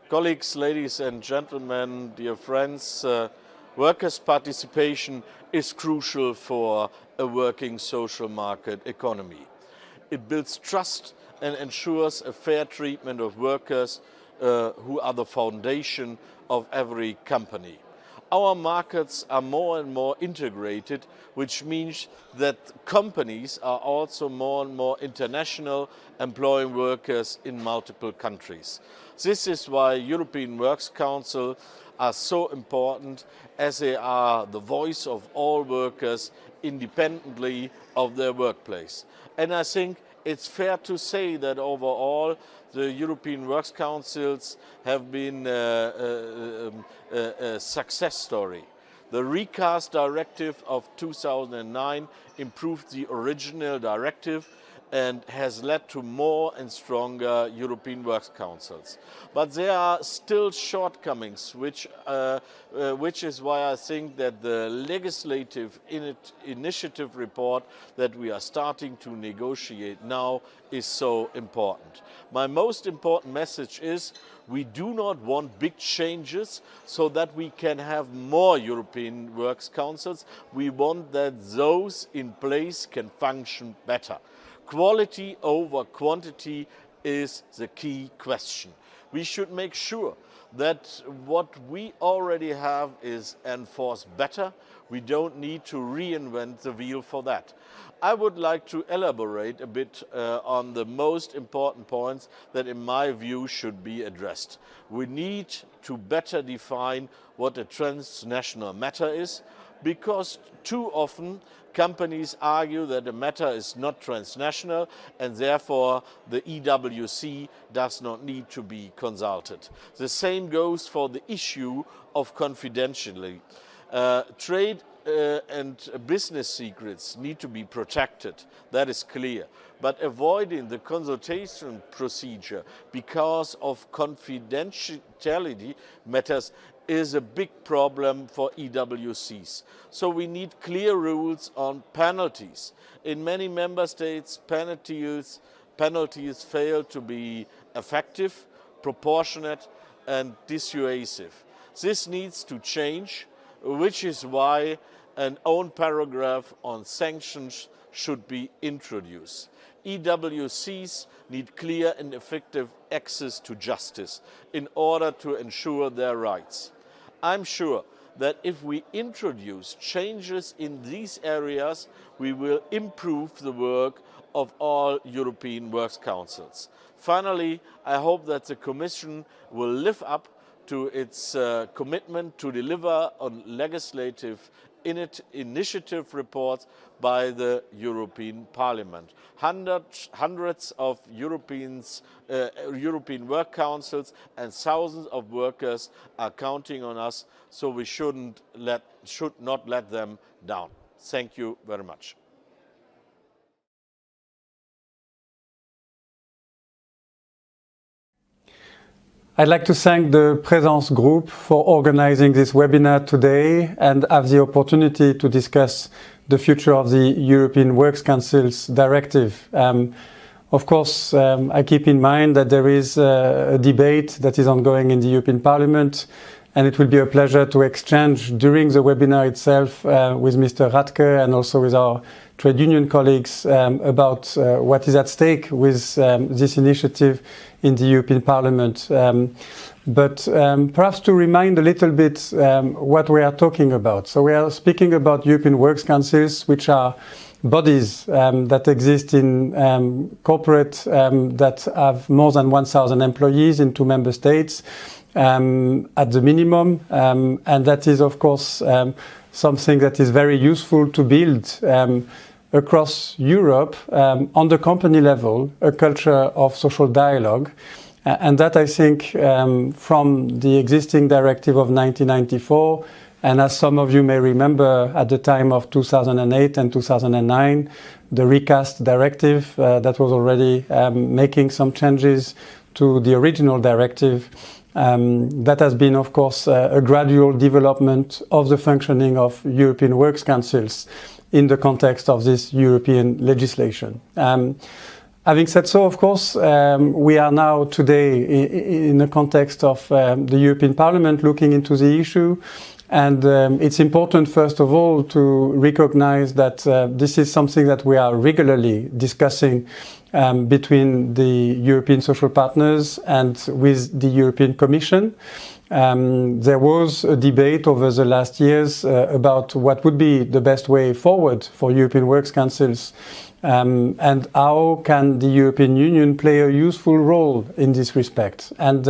Colleagues, ladies and gentlemen, dear friends, workers' participation is crucial for a working social market economy. It builds trust and ensures a fair treatment of workers who are the foundation of every company. Our markets are more and more integrated, which means that companies are also more and more international, employing workers in multiple countries. This is why European Works Council are so important, as they are the voice of all workers independently of their workplace. And I think it's fair to say that overall the European Works Councils have been a success story. The recast directive of 2009 improved the original directive and has led to more and stronger European Works Councils. But there are still shortcomings, which is why I think that the legislative initiative report that we are starting to negotiate now is so important. My most important message is we do not want big changes so that we can have more European Works Councils. We want that those in place can function better. Quality over quantity is the key question. We should make sure that what we already have is enforced better. We don't need to reinvent the wheel for that. I would like to elaborate a bit on the most important points that in my view should be addressed. We need to better define what a transnational matter is, because too often companies argue that a matter is not transnational and therefore the EWC does not need to be consulted. The same goes for the issue of confidentiality. Trade and business secrets need to be protected, that is clear. But avoiding the consultation procedure because of confidentiality matters is a big problem for EWCs. So we need clear rules on penalties. In many member states, penalties fail to be effective, proportionate and dissuasive. This needs to change, which is why an own paragraph on sanctions should be introduced. EWCs need clear and effective access to justice in order to ensure their rights. I'm sure that if we introduce changes in these areas, we will improve the work of all European Works Councils. Finally, I hope that the Commission will live up to its commitment to deliver on legislative initiative reports by the European Parliament. Hundreds of European Work Councils and thousands of workers are counting on us, so we should not let them down. Thank you very much. I'd like to thank the Presence Group for organizing this webinar today and have the opportunity to discuss the future of the European Works Council's directive. Of course, I keep in mind that there is a debate that is ongoing in the European Parliament, and it will be a pleasure to exchange during the webinar itself with Mr. Radke and also with our trade union colleagues about what is at stake with this initiative in the European Parliament. But perhaps to remind a little bit what we are talking about. So we are speaking about European Works Councils, which are bodies that exist in corporate that have more than 1,000 employees in 2 member states at the minimum. And that is, of course, something that is very useful to build across Europe, on the company level, a culture of social dialogue. And that, I think, from the existing directive of 1994, and as some of you may remember, at the time of 2008 and 2009, the recast directive that was already making some changes to the original directive, that has been, of course, a gradual development of the functioning of European Works Councils in the context of this European legislation. Having said so, of course, we are now today in the context of the European Parliament looking into the issue. And it's important, first of all, to recognize that this is something that we are regularly discussing between the European social partners and with the European Commission. There was a debate over the last years about what would be the best way forward for European Works Councils and how can the European Union play a useful role in this respect. And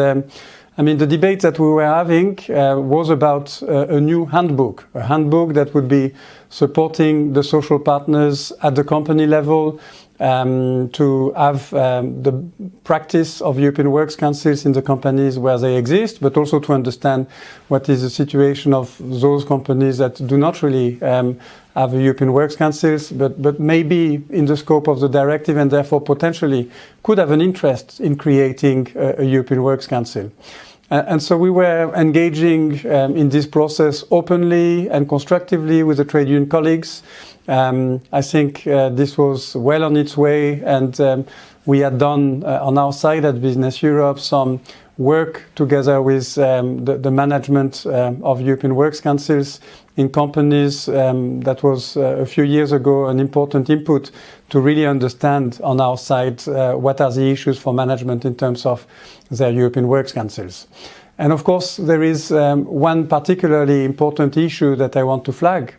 I mean, the debate that we were having was about a new handbook, a handbook that would be supporting the social partners at the company level, to have the practice of European Works Councils in the companies where they exist, but also to understand what is the situation of those companies that do not really have a European Works Councils, but maybe in the scope of the directive and therefore potentially could have an interest in creating a European Works Council. And so we were engaging in this process openly and constructively with the trade union colleagues. I think this was well on its way, and we had done on our side at Business Europe some work together with the management of European Works Councils in companies. That was a few years ago an important input to really understand on our side what are the issues for management in terms of their European Works Councils. And of course, there is one particularly important issue that I want to flag,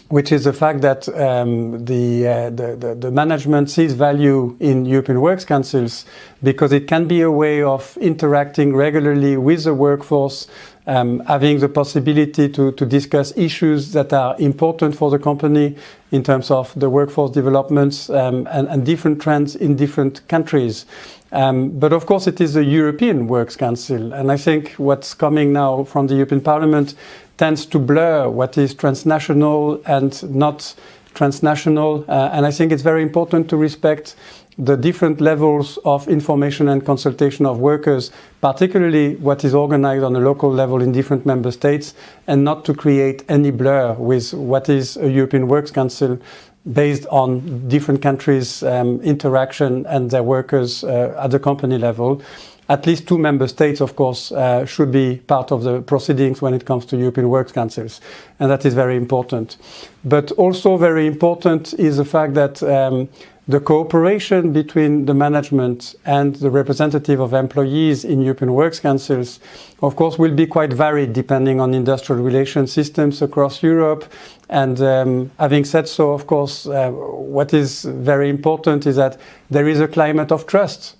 which is the fact that the management sees value in European Works Councils because it can be a way of interacting regularly with the workforce, having the possibility to discuss issues that are important for the company in terms of the workforce developments and different trends in different countries. But of course, it is the European Works Council, and I think what's coming now from the European Parliament tends to blur what is transnational and not transnational. And I think it's very important to respect the different levels of information and consultation of workers, particularly what is organized on a local level in different member states, and not to create any blur with what is a European Works Council based on different countries' interaction and their workers at the company level. At least 2 member states, of course, should be part of the proceedings when it comes to European Works Councils, and that is very important. But also very important is the fact that the cooperation between the management and the representative of employees in European Works Councils, of course, will be quite varied depending on industrial relations systems across Europe. And having said so, of course, what is very important is that there is a climate of trust.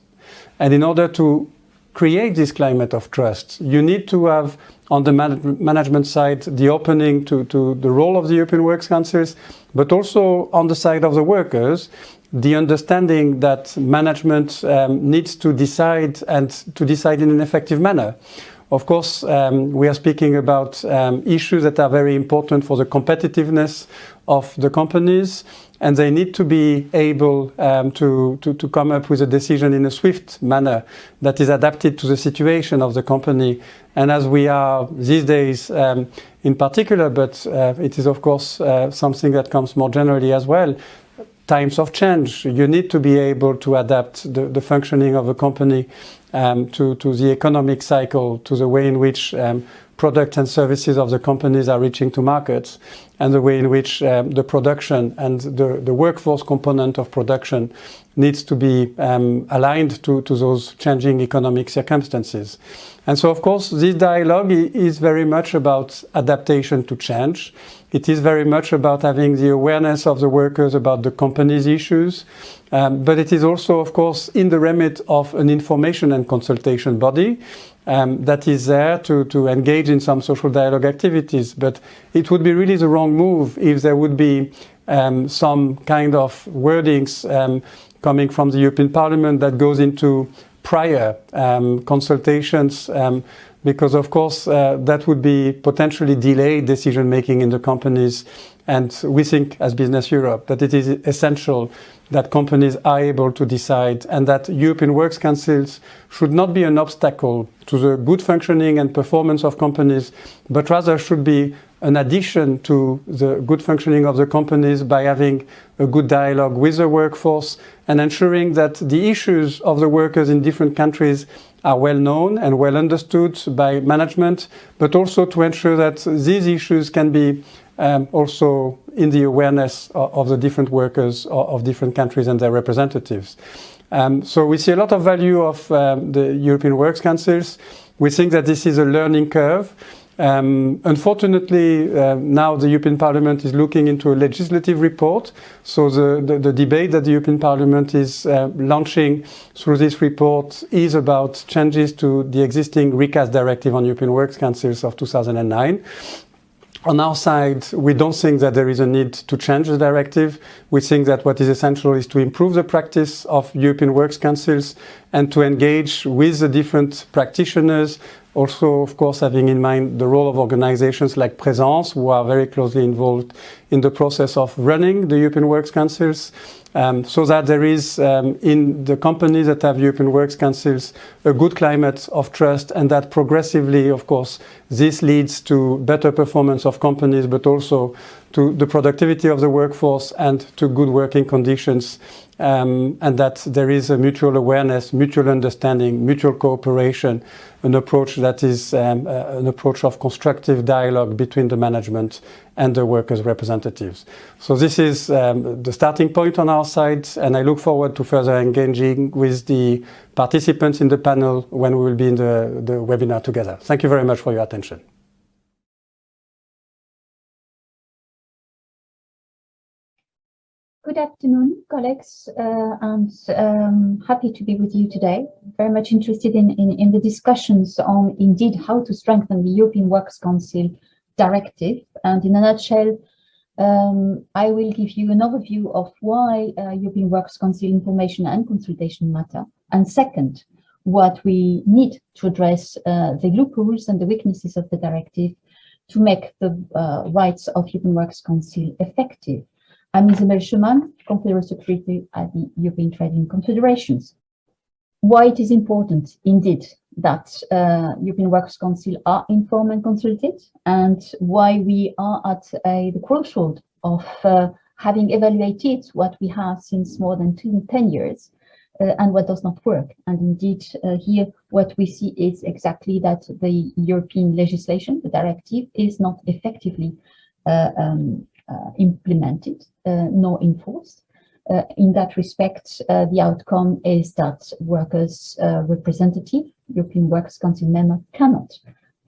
And in order to create this climate of trust, you need to have on the management side the opening to the role of the European Works Councils, but also on the side of the workers, the understanding that management needs to decide and to decide in an effective manner. Of course, we are speaking about issues that are very important for the competitiveness of the companies, and they need to be able to come up with a decision in a swift manner that is adapted to the situation of the company. And as we are these days in particular, but it is of course something that comes more generally as well, times of change. You need to be able to adapt the functioning of a company to the economic cycle, to the way in which products and services of the companies are reaching to markets, and the way in which the production and the workforce component of production needs to be aligned to those changing economic circumstances. And so, of course, this dialogue is very much about adaptation to change. It is very much about having the awareness of the workers about the company's issues. But it is also, of course, in the remit of an information and consultation body that is there to engage in some social dialogue activities. But it would be really the wrong move if there would be some kind of wordings coming from the European Parliament that goes into prior consultations, because of course that would be potentially delayed decision making in the companies. And we think as Business Europe that it is essential that companies are able to decide, and that European Works Councils should not be an obstacle to the good functioning and performance of companies, but rather should be an addition to the good functioning of the companies by having a good dialogue with the workforce and ensuring that the issues of the workers in different countries are well known and well understood by management, but also to ensure that these issues can be also in the awareness of the different workers of different countries and their representatives. So we see a lot of value of the European Works Councils. We think that this is a learning curve. Unfortunately, now the European Parliament is looking into a legislative report. So the debate that the European Parliament is launching through this report is about changes to the existing recast directive on European Works Councils of 2009. On our side, we don't think that there is a need to change the directive. We think that what is essential is to improve the practice of European Works Councils and to engage with the different practitioners. Also, of course, having in mind the role of organizations like Présence, who are very closely involved in the process of running the European Works Councils, so that there is, in the companies that have European Works Councils, a good climate of trust, and that progressively, of course, this leads to better performance of companies, but also to the productivity of the workforce and to good working conditions, and that there is a mutual awareness, mutual understanding, mutual cooperation, an approach that is an approach of constructive dialogue between the management and the workers' representatives. So this is the starting point on our side, and I look forward to further engaging with the participants in the panel when we will be in the webinar together. Thank you very much for your attention. Good afternoon, colleagues, and happy to be with you today. Very much interested in the discussions on indeed how to strengthen the European Works Council Directive. And in a nutshell, I will give you an overview of why European Works Council information and consultation matter. And second, what we need to address the loopholes and the weaknesses of the directive to make the rights of European Works Council effective. I'm Isabelle Schumann, Confederal Secretary at the European Trading Confederations. Why it is important, indeed, that European Works Council are informed and consulted, and why we are at the crossroad of having evaluated what we have since more than 10 years and what does not work. And indeed, here, what we see is exactly that the European legislation, the directive, is not effectively implemented nor enforced. In that respect, the outcome is that workers' representative, European Works Council member, cannot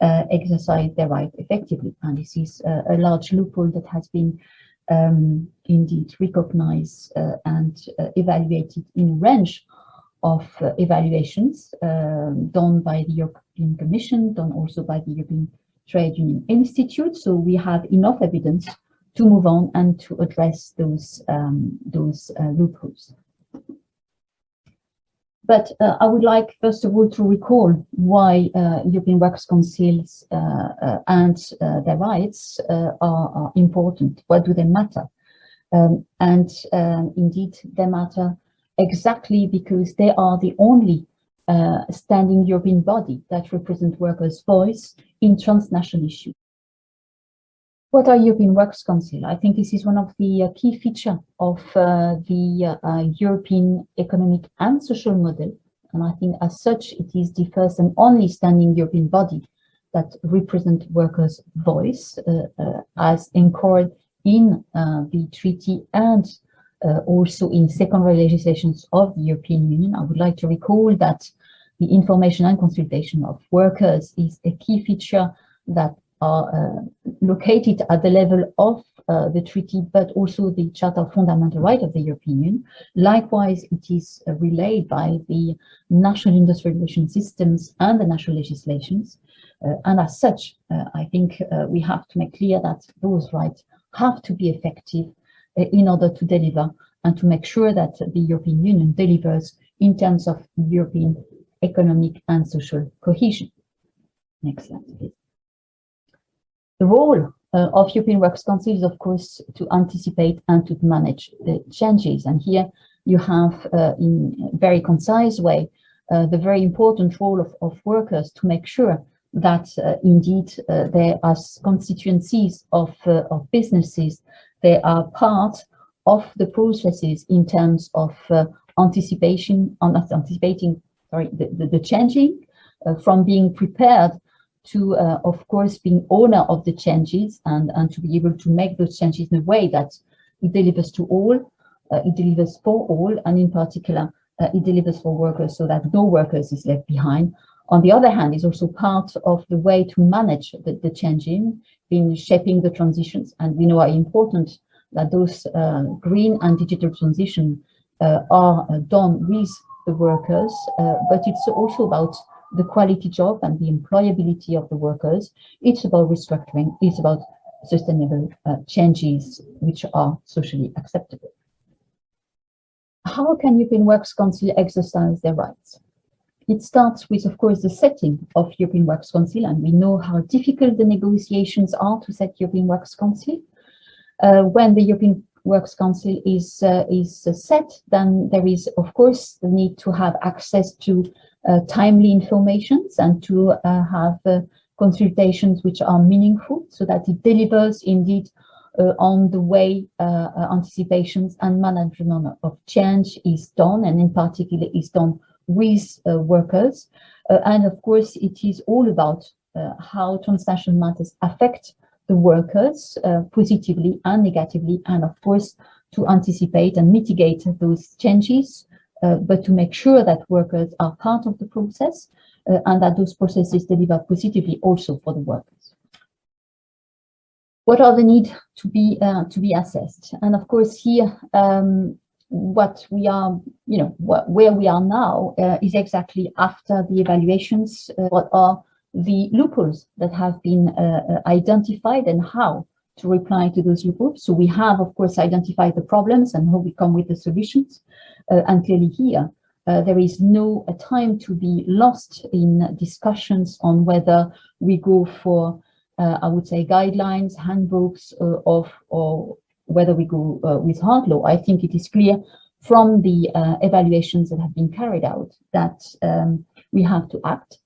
exercise their right effectively. And this is a large loophole that has been indeed recognized and evaluated in a range of evaluations done by the European Commission, done also by the European Trade Union Institute. So we have enough evidence to move on and to address those loopholes. But I would like, first of all, to recall why European Works Councils and their rights are important. Why do they matter? Indeed, they matter exactly because they are the only standing European body that represent workers' voice in transnational issues. What are European Works Council? I think this is one of the key features of the European economic and social model. And I think as such, it is the first and only standing European body that represents workers' voice as anchored in the treaty and also in secondary legislations of the European Union. I would like to recall that the information and consultation of workers is a key feature that are located at the level of the treaty, but also the Charter of Fundamental Rights of the European Union. Likewise, it is relayed by the national industrial relations systems and the national legislations. And as such, I think we have to make clear that those rights have to be effective in order to deliver and to make sure that the European Union delivers in terms of European economic and social cohesion. Next slide, please. The role of European Works Council is, of course, to anticipate and to manage the changes. And here you have, in a very concise way, the very important role of workers to make sure that indeed they are constituencies of businesses. They are part of the processes in terms of anticipating the changing, from being prepared to, of course, being owner of the changes and to be able to make those changes in a way that it delivers to all, it delivers for all, and in particular, it delivers for workers so that no workers is left behind. On the other hand, is also part of the way to manage the changing in shaping the transitions. And we know how important that those green and digital transition are done with the workers, but it's also about the quality job and the employability of the workers. It's about restructuring, it's about sustainable changes which are socially acceptable. How can European Works Council exercise their rights? It starts with, of course, the setting of European Works Council, and we know how difficult the negotiations are to set European Works Council. When the European Works Council is set, then there is, of course, the need to have access to timely informations and to have consultations which are meaningful, so that it delivers indeed on the way anticipations and management of change is done, and in particular is done with workers. And of course, it is all about how transnational matters affect the workers positively and negatively, and of course, to anticipate and mitigate those changes, but to make sure that workers are part of the process and that those processes deliver positively also for the workers. What are the needs to be assessed? And of course, here, what we are, where we are now is exactly after the evaluations. What are the loopholes that have been identified and how to reply to those loopholes? So we have, of course, identified the problems and how we come with the solutions. And clearly here, there is no time to be lost in discussions on whether we go for, I would say, guidelines, handbooks, or whether we go with hard law. I think it is clear from the evaluations that have been carried out that we have to act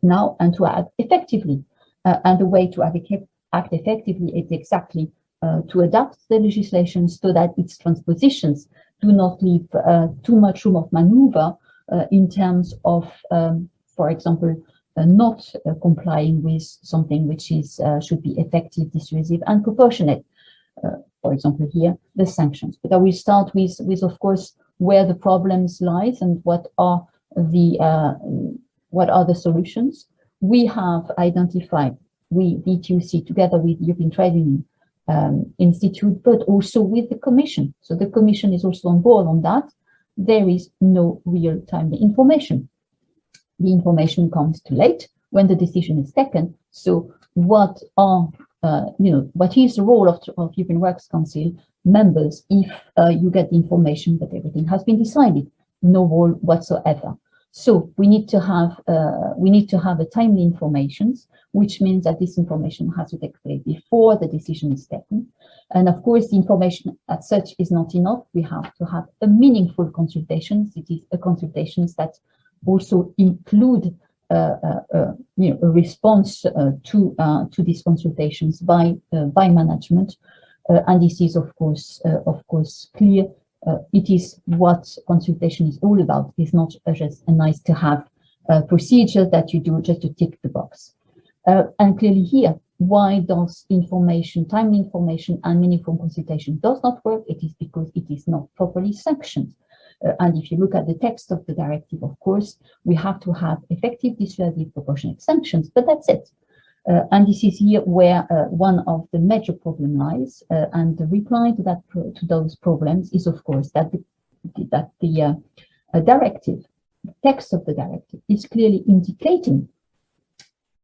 now and to act effectively. And the way to act effectively is exactly to adapt the legislation so that its transpositions do not leave too much room of maneuver in terms of, for example, not complying with something which is should be effective, dissuasive, and proportionate. For example, here, the sanctions. But I will start with of course, where the problems lies and what are the solutions. We have identified, the EWC, together with the European Trade Union Institute, but also with the Commission. So the Commission is also on board on that. There is no real-time information. The information comes too late when the decision is taken. So what are what is the role of European Works Council members if you get the information that everything has been decided? No role whatsoever. So we need to have a timely information, which means that this information has to take place before the decision is taken. And of course, the information as such is not enough. We have to have a meaningful consultation. It is a consultations that also include a response to these consultations by management, and this is of course clear. It is what consultation is all about. It's not just a nice to have procedure that you do just to tick the box. And clearly here, why does timely information and meaningful consultation does not work? It is because it is not properly sanctioned. And if you look at the text of the directive, of course, we have to have effective, dissuasive, proportionate sanctions, but that's it. And this is here where one of the major problem lies. And the reply to those problems is, of course, that the directive, the text of the directive, is clearly indicating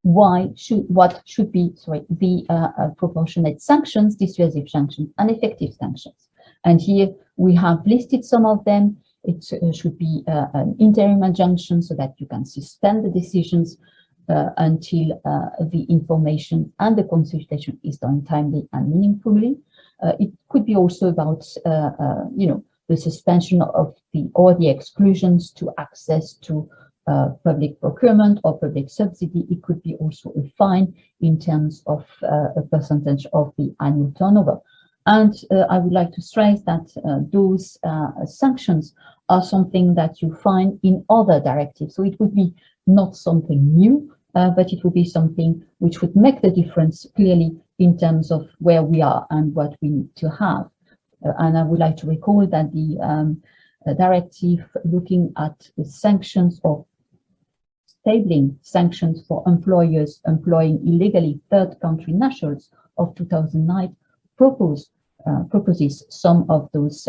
what should be the proportionate sanctions, dissuasive sanctions, and effective sanctions. And here we have listed some of them. It should be an interim injunction so that you can suspend the decisions until the information and the consultation is done timely and meaningfully. It could be also about the suspension of the exclusions to access to public procurement or public subsidy. It could be also a fine in terms of a percentage of the annual turnover. And I would like to stress that those sanctions are something that you find in other directives. So it would be not something new, but it would be something which would make the difference clearly in terms of where we are and what we need to have. And I would like to recall that the directive looking at the sanctions or stabling sanctions for employers employing illegally third country nationals of 2009 proposes some of those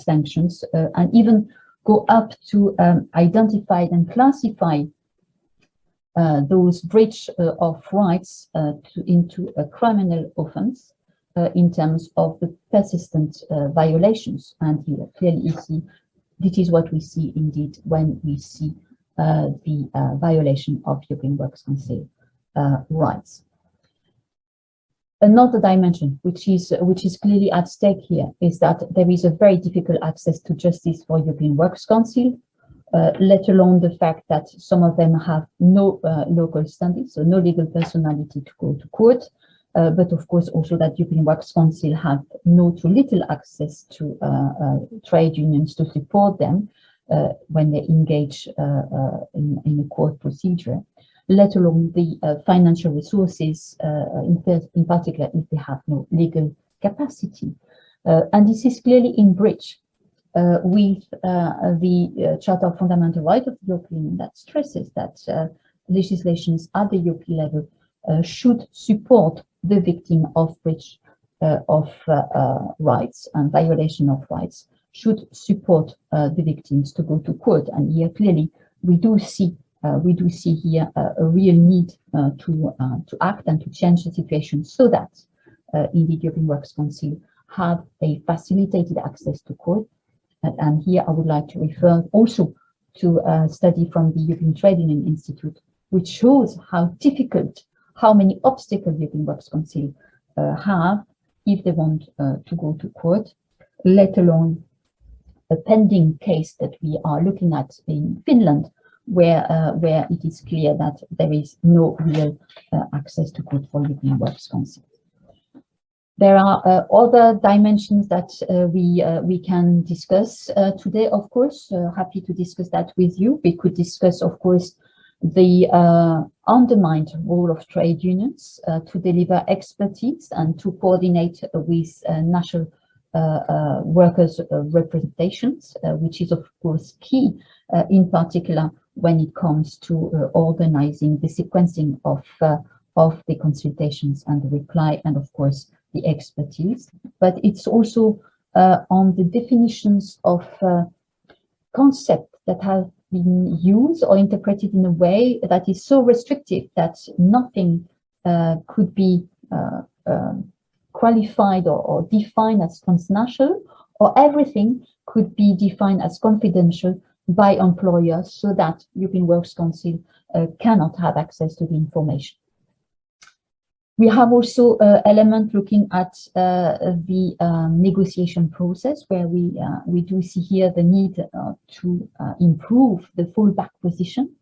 sanctions and even go up to identify and classify those breach of rights into a criminal offense in terms of the persistent violations. And here clearly you see this is what we see indeed when we see the violation of European Works Council rights. Another dimension which is clearly at stake here is that there is a very difficult access to justice for European Works Council, let alone the fact that some of them have no local standing, so no legal personality to go to court, but of course also that European Works Council have no to little access to trade unions to support them when they engage in a court procedure, let alone the financial resources, in particular if they have no legal capacity. And this is clearly in breach with the Charter of Fundamental Rights of the European Union that stresses that legislations at the European level should support the victim of breach of rights and violation of rights, should support the victims to go to court. And here clearly we do see here a real need to act and to change the situation so that indeed European Works Council have a facilitated access to court. And here I would like to refer also to a study from the European Trade Union Institute, which shows how difficult, how many obstacles European Works Council have if they want to go to court, let alone a pending case that we are looking at in Finland, where it is clear that there is no real access to court for European Works Council. There are other dimensions that we can discuss today, of course. Happy to discuss that with you. We could discuss, of course, the undermined role of trade unions to deliver expertise and to coordinate with national workers' representations, which is, of course, key, in particular when it comes to organizing the sequencing of the consultations and the reply, and of course the expertise. But it's also on the definitions of concepts that have been used or interpreted in a way that is so restrictive that nothing could be qualified or defined as transnational, or everything could be defined as confidential by employers, so that European Works Council cannot have access to the information. We have also element looking at the negotiation process, where we do see here the need to improve the fallback position,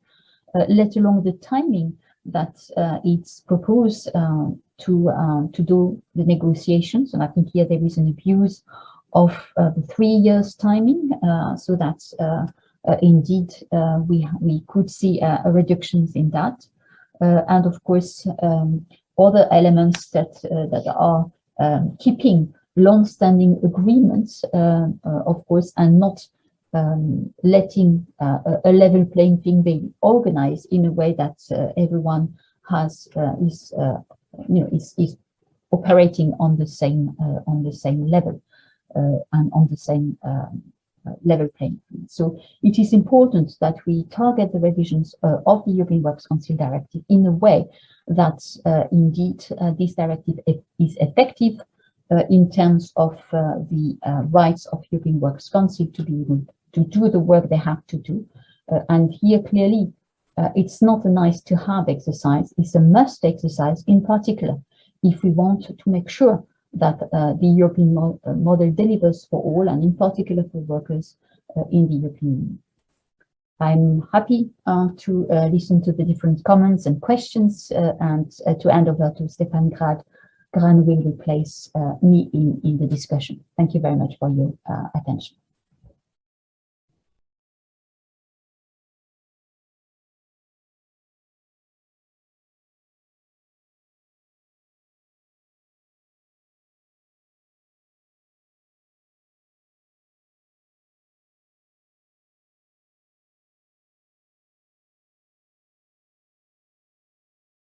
let alone the timing that it's proposed to do the negotiations. And I think here there is an abuse of the 3 years timing, so that indeed we could see a reductions in that, and of course other elements that are keeping long-standing agreements, of course, and not letting a level playing field be organized in a way that everyone has is operating on the same level and on the same level playing field. So it is important that we target the revisions of the European Works Council Directive in a way that indeed this directive is effective in terms of the rights of European Works Council to be able to do the work they have to do. And here clearly it's not a nice to have exercise, it's a must exercise, in particular if we want to make sure that the European model delivers for all, and in particular for workers in the European Union. I'm happy to listen to the different comments and questions and to hand over to Stéphane Grad. Gran will replace me in the discussion. Thank you very much for your attention.